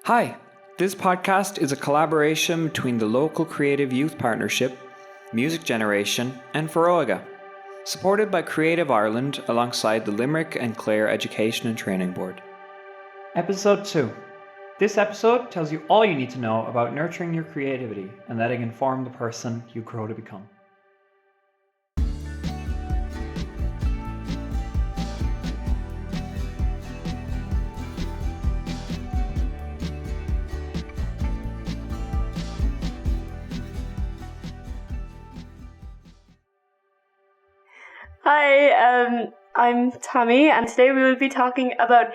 Hi, this podcast is a collaboration between the local Creative Youth Partnership, Music Generation, and Foróige, supported by Creative Ireland alongside the Limerick and Clare Education and Training Board. Episode 2. This episode tells you all you need to know about nurturing your creativity and letting inform the person you grow to become. Hi, I'm Tommy, and today we will be talking about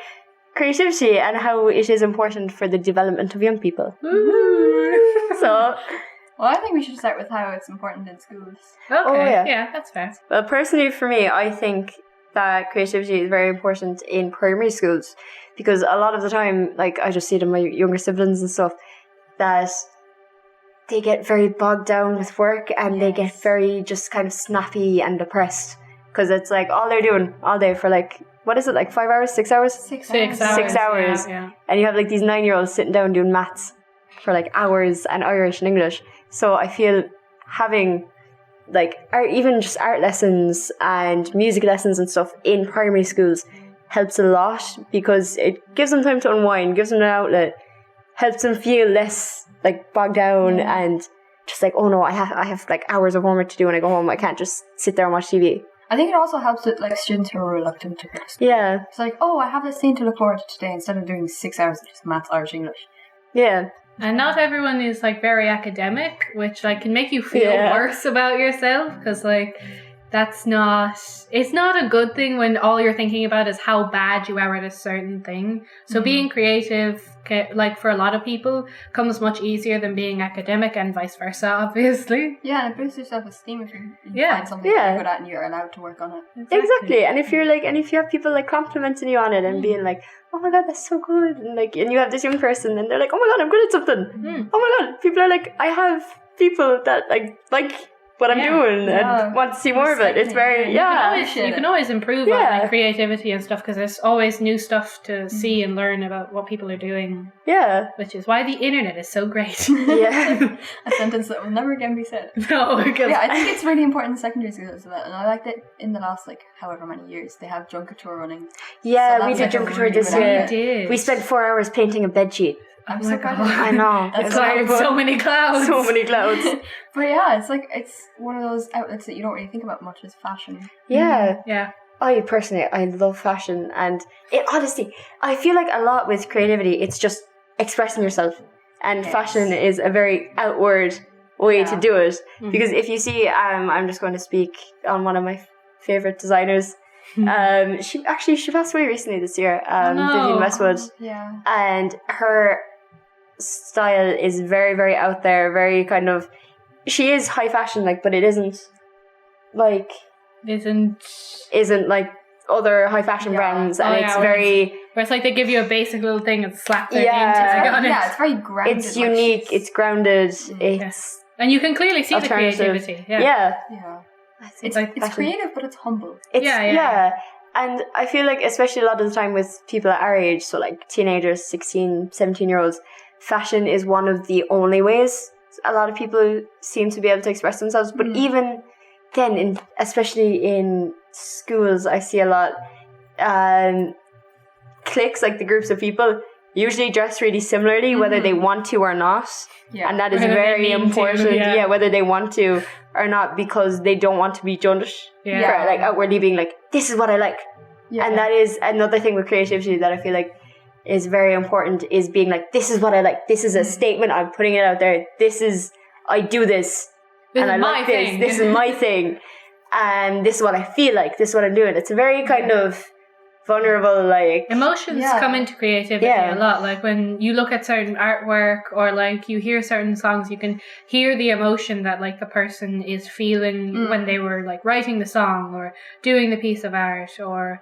creativity and how it is important for the development of young people. So, well, I think we should start with how it's important in schools. Okay, yeah, that's fair. Well, personally for me, I think that creativity is very important in primary schools because a lot of the time, like I just see it in my younger siblings and stuff, that they get very bogged down with work and they get very just kind of snappy and depressed. Because it's like all they're doing all day for like, what is it, like 5 hours, 6 hours? 6 hours. 6 hours. Yeah. And you have like these 9-year-olds sitting down doing maths for like hours and Irish and English. So I feel having like even just art lessons and music lessons and stuff in primary schools helps a lot because it gives them time to unwind, gives them an outlet, helps them feel less like bogged down and just like, oh no, I have like hours of homework to do when I go home. I can't just sit there and watch TV. I think it also helps with like students who are reluctant to go to school. Yeah. It's like, oh, I have this thing to look forward to today instead of doing 6 hours of just maths, Irish, English. Yeah. And not everyone is like very academic, which like can make you feel worse about yourself because like it's not a good thing when all you're thinking about is how bad you are at a certain thing. So being creative, like for a lot of people, comes much easier than being academic and vice versa, obviously. Yeah, and it boosts your self-esteem if you find something you're good at and you're allowed to work on it. Exactly. And if you have people like complimenting you on it and being like, oh my god, that's so good, and you have this young person and they're like, oh my god, I'm good at something. Oh my god, people are like, I have people that like what I'm doing and want to see more of it. It's very, You can always improve on like creativity and stuff because there's always new stuff to see and learn about what people are doing. Yeah. Which is why the internet is so great. Yeah. A sentence that will never again be said. No, because I think it's really important in secondary schools as well. And I like that in the last however many years they have Junkature running. Yeah, so we did Junkature this year. We did. We spent 4 hours painting a bedsheet. I'm so proud. I know. It's like so many clouds. So many clouds. But yeah, it's one of those outlets that you don't really think about much as fashion. Yeah. Yeah. I love fashion, and honestly, I feel like a lot with creativity, it's just expressing yourself, and fashion is a very outward way to do it. Because if you see, I'm just going to speak on one of my favorite designers. She passed away recently this year. Vivienne Westwood. Yeah. And her style is very, very out there, very kind of. She is high fashion, but it isn't like like other high fashion brands, and it's very. Where it's like they give you a basic little thing and slap their name tag on it. Yeah, it's very grounded. It's unique. It's grounded. And you can clearly see the creativity. Yeah. It's creative, but it's humble. Yeah. And I feel like, especially a lot of the time with people at our age, so like teenagers, 16, 17-year-olds, fashion is one of the only ways a lot of people seem to be able to express themselves. But even then, especially in schools, I see a lot cliques, like the groups of people, usually dress really similarly, whether they want to or not. Yeah. And that is very important. Whether they want to or not, because they don't want to be judged for outwardly being like, this is what I like. Yeah. And that is another thing with creativity that I feel like is very important, is being like, this is what I like. This is a statement. I'm putting it out there. I do this. And I like this. This is my thing. And this is what I feel like. This is what I'm doing. It's a very kind of vulnerable, emotions come into creativity a lot. Like when you look at certain artwork or you hear certain songs, you can hear the emotion that the person is feeling when they were writing the song or doing the piece of art, or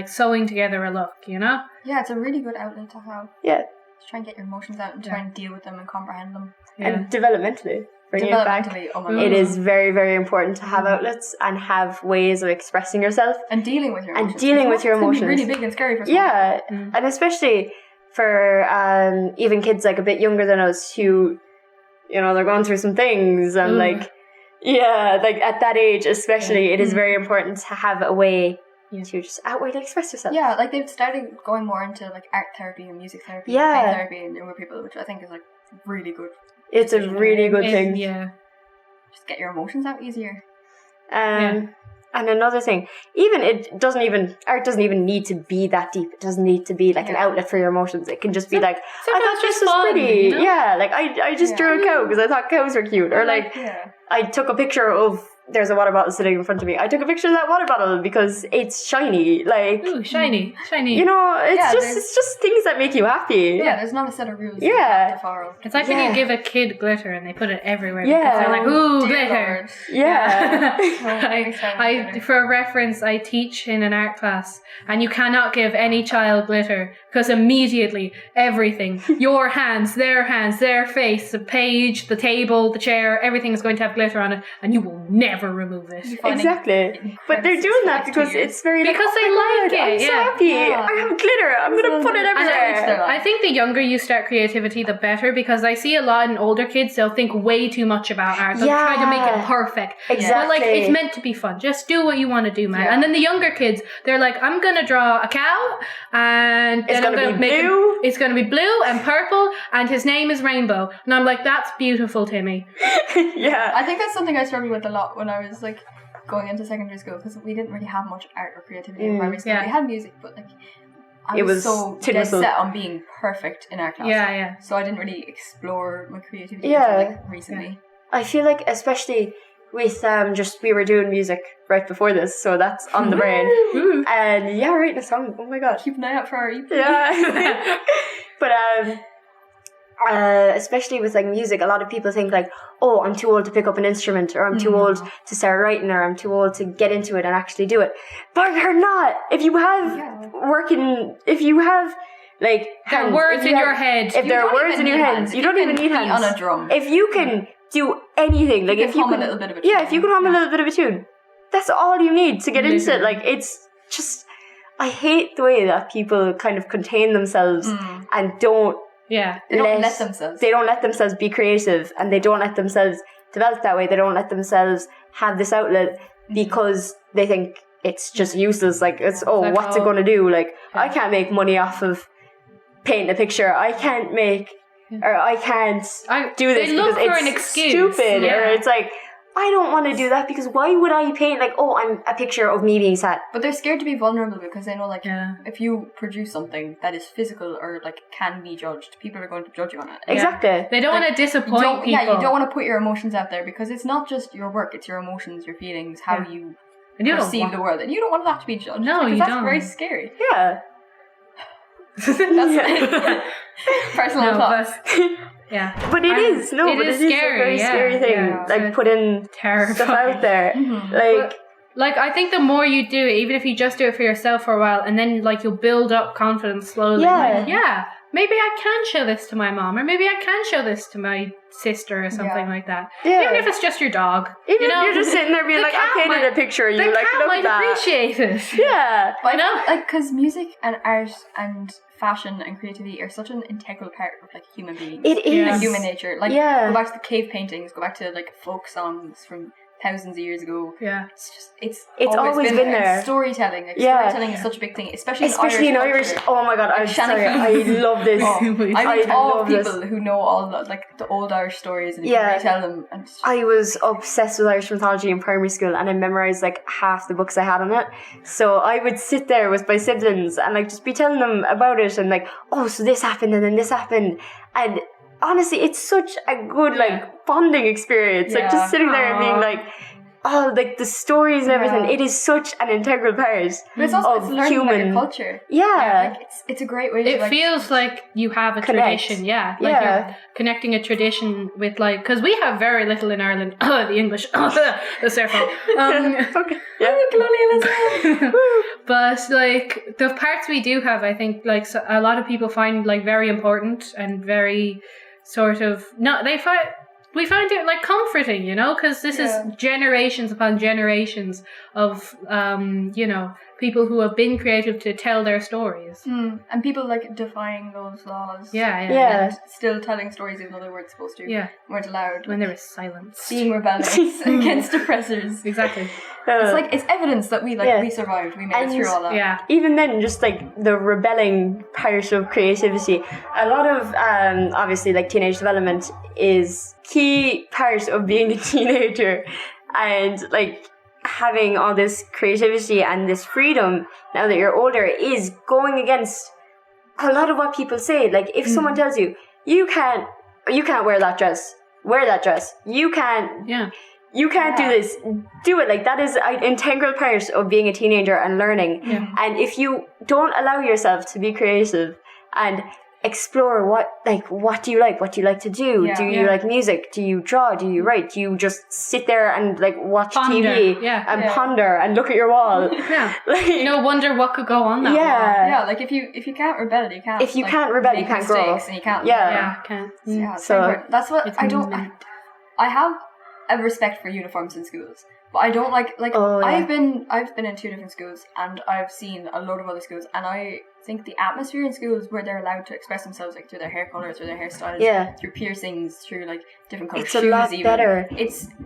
sewing together a look, Yeah, it's a really good outlet to have. Yeah. To try and get your emotions out and try and deal with them and comprehend them. Yeah. And developmentally. Bring it back. It is very, very important to have outlets and have ways of expressing yourself. And dealing with your emotions. It can be really big and scary for some people. And especially, for even kids like a bit younger than us who, you know, they're going through some things and like at that age especially, it is very important to have a way to just outwardly express yourself. Yeah, like they've started going more into like art therapy and music therapy, and play therapy and younger people, which I think is like really good. It's a really good thing. Yeah. Just get your emotions out easier. And another thing, art doesn't even need to be that deep. It doesn't need to be like an outlet for your emotions. It can just be like, I thought this was fun, pretty. You know? Yeah, like I just drew a cow because I thought cows were cute. Or like I took a picture of, there's a water bottle sitting in front of me. I took a picture of that water bottle because it's shiny. Like, ooh, shiny. You know, it's just things that make you happy. Yeah, there's not a set of rules. Yeah. To follow. It's like when you give a kid glitter and they put it everywhere because they're like, ooh, glitter. Lord. Yeah. I for reference, I teach in an art class, and you cannot give any child glitter because immediately everything, your hands, their face, the page, the table, the chair, everything is going to have glitter on it, and you will never remove it. Exactly. But they're doing that because it's very because they like it. I'm so happy. I have glitter. I'm going to put it everywhere. I think the younger you start creativity, the better, because I see a lot in older kids, they'll think way too much about art. They'll try to make it perfect. Exactly. But like, it's meant to be fun. Just do what you want to do, man. And then the younger kids, they're like, I'm going to draw a cow and it's going to be blue. It's going to be blue and purple and his name is Rainbow. And I'm like, that's beautiful, Timmy. Yeah. I think that's something I struggled with a lot when I was like going into secondary school, because we didn't really have much art or creativity in primary school. We had music, but like I was so dead set on being perfect in art class. Yeah. So I didn't really explore my creativity until like recently. I feel like especially with we were doing music right before this, so that's on the brain. And writing a song. Oh my god. Keep an eye out for our EP. Yeah. But especially with like music, a lot of people think like, oh, I'm too old to pick up an instrument, or I'm too old to start writing, or I'm too old to get into it and actually do it. But you're not. If you have if you have like hands, words in your head, if there are words in your hands, you don't even need hands. On a drum. If you can do anything, like if you can hum a little bit of a tune. if you can hum a little bit of a tune, that's all you need to get into it. Like, it's just, I hate the way that people kind of contain themselves and don't. Yeah, they don't let themselves. They don't let themselves be creative, and they don't let themselves develop that way. They don't let themselves have this outlet because they think it's just useless. Like, it's what's it going to do? Like, I can't make money off of painting a picture. I can't make, or I can't do this because it's stupid. Or it's like, I don't want to do that because why would I paint like, I'm a picture of me being sad? But they're scared to be vulnerable because they know like if you produce something that is physical or like can be judged, people are going to judge you on it. Exactly. They don't want to disappoint people. Yeah, you don't want to put your emotions out there because it's not just your work, it's your emotions, your feelings, how you perceive the world. And you don't want that to be judged. No, you that's don't. Very scary. Yeah. That's personal thoughts. Yeah, but it is scary. It is a very scary thing. Yeah. Like putting stuff out there, Like I think the more you do it, even if you just do it for yourself for a while, and then like you'll build up confidence slowly. Maybe I can show this to my mom, or maybe I can show this to my sister, or something like that. Even if it's just your dog. Even if you're just sitting there being like, I painted a picture, you like look at that. Appreciate it. Yeah, but I know, like, because music and art and fashion and creativity are such an integral part of like human beings. It is. And human nature. Like, go back to the cave paintings, go back to like folk songs from thousands of years ago. Yeah. It's always been there. And storytelling. Like, storytelling is such a big thing, especially in Irish. Oh my god, I'm sorry. I love this. I love people who know all the old Irish stories and you can retell them. And I was obsessed with Irish mythology in primary school, and I memorized like half the books I had on it. So I would sit there with my siblings and like just be telling them about it, and like, so this happened and then this happened, and honestly, it's such a good like bonding experience. Like just sitting there and being like, like the stories and everything. It is such an integral part of human culture. Yeah. Like it's a great way. It feels like you have a tradition. Yeah, like you're connecting a tradition with like, because we have very little in Ireland. The English. That's their fault. But like the parts we do have, I think like a lot of people find like very important and very sort of we find it like comforting, because this is generations upon generations of people who have been creative to tell their stories. And people like defying those laws. Yeah. And still telling stories even though they weren't supposed to. Yeah. Weren't allowed. When there is silence. Being rebellious against oppressors. Exactly. It's like, it's evidence that we survived. We made it through all that. Yeah. Even then, just like the rebelling part of creativity, a lot of, obviously, like teenage development is key part of being a teenager. And like having all this creativity and this freedom now that you're older is going against a lot of what people say. Like if someone tells you you can't wear that dress, you can't do this, do it. Like that is an integral part of being a teenager and learning. And if you don't allow yourself to be creative and explore what do you like to do, do you like music, do you draw, do you write, do you just sit there and like watch TV and ponder and look at your wall, like, wonder what could go on that wall. Like if you can't rebel, you can't, if you can't rebel, you can't grow, and you can't can't. So that's what I have a respect for uniforms in schools, but I don't like I've been in 2 different schools and I've seen a load of other schools, and I think the atmosphere in schools where they're allowed to express themselves like through their hair color, through their hairstyles, through piercings, through like different color shoes, a lot better.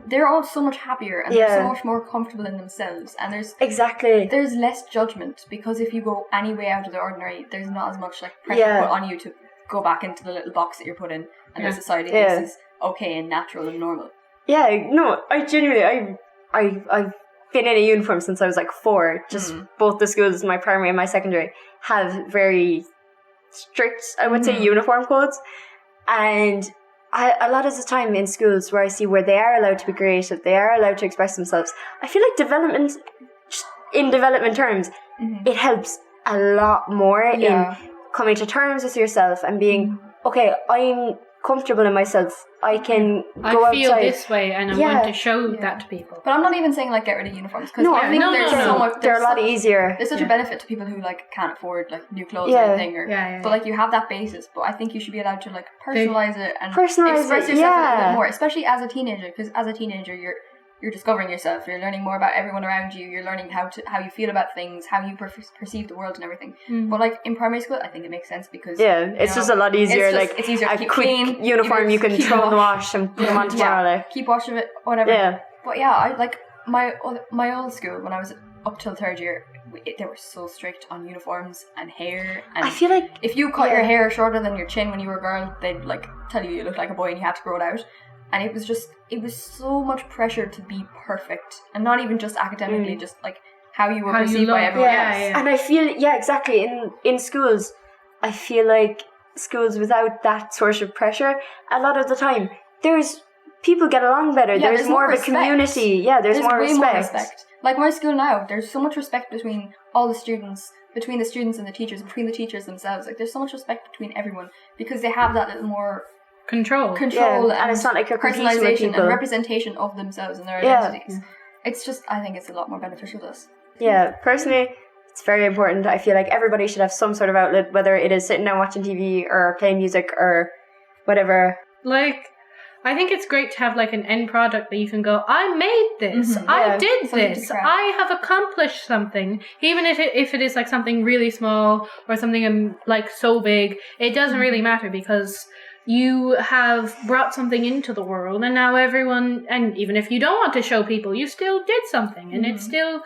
They're all so much happier and they're so much more comfortable in themselves, and there's less judgment, because if you go any way out of the ordinary, there's not as much like pressure put on you to go back into the little box that you're put in, and the society thinks is okay and natural and normal. I genuinely I've been in a uniform since I was like 4. Just both the schools, my primary and my secondary, have very strict, I would say, uniform codes. And a lot of the time in schools where I see where they are allowed to be creative, they are allowed to express themselves, I feel like development, in development terms, it helps a lot more in coming to terms with yourself and being, okay, I'm comfortable in myself. I can go I feel outside this way and I want to show that to people. But I'm not even saying like get rid of uniforms, because I think so much. They're a lot easier. There's such a benefit to people who like can't afford like new clothes or anything, but like you have that basis. But I think you should be allowed to like personalize it and express yourself a little bit more, especially as a teenager, because as a teenager you're discovering yourself, you're learning more about everyone around you, you're learning how you feel about things, how you perceive the world and everything. But like in primary school, I think it makes sense because it's just a lot easier. It's easier to keep clean uniform, you can throw in the wash and put them on tomorrow. Keep wash of it, whatever. But I like my old school when I was up till 3rd year. They were so strict on uniforms and hair. And I feel like if you cut your hair shorter than your chin when you were a girl, they'd like tell you look like a boy and you had to grow it out. And it was so much pressure to be perfect, and not even just academically, just like how you were perceived by everyone else. And I feel, exactly, in schools, I feel like schools without that sort of pressure, a lot of the time, people get along better, there's more of a community, there's more respect. Like my school now, there's so much respect between all the students, between the students and the teachers, between the teachers themselves. Like there's so much respect between everyone, because they have that little more control and it's not like you're personalization and representation of themselves and their identities. It's just, I think it's a lot more beneficial to us. Personally, it's very important. I feel like everybody should have some sort of outlet, whether it is sitting down watching TV or playing music or whatever. Like, I think it's great to have like an end product that you can go, I made this, I did this, I have accomplished something. Even if it is like something really small or something like so big, it doesn't really matter, because you have brought something into the world, and now everyone, and even if you don't want to show people, you still did something, and it's still,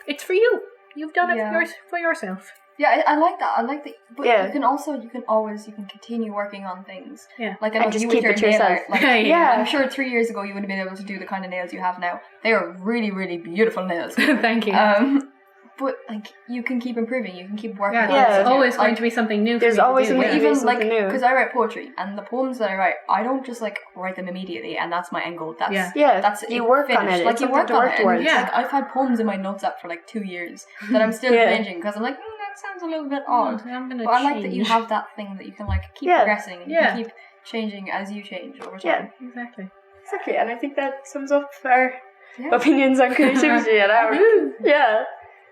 it's for you. You've done it for yourself. Yeah, I like that. I like that. But you can continue working on things. Yeah. Like, I know just you keep with your it nail yourself. art. Like, I'm sure 3 years ago you wouldn't have been able to do the kind of nails you have now. They are really, really beautiful nails. Thank you. But like, you can keep improving. You can keep working. There's always going to be something new. There's always even something new. Because I write poetry, and the poems that I write, I don't just like write them immediately, and that's my end goal. That's you work on it. Like, you work on it. Towards. Like, I've had poems in my notes app for like 2 years that I'm still changing, because I'm like, that sounds a little bit odd. But I like that you have that thing that you can like keep progressing, and you can keep changing as you change over time. Yeah, exactly. And I think that sums up our opinions on creativity and our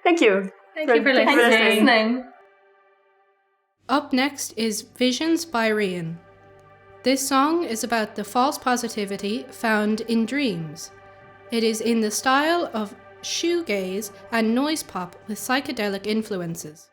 Thank you. Thank you for listening. Up next is Visions by Riain. This song is about the false positivity found in dreams. It is in the style of shoegaze, and noise pop with psychedelic influences.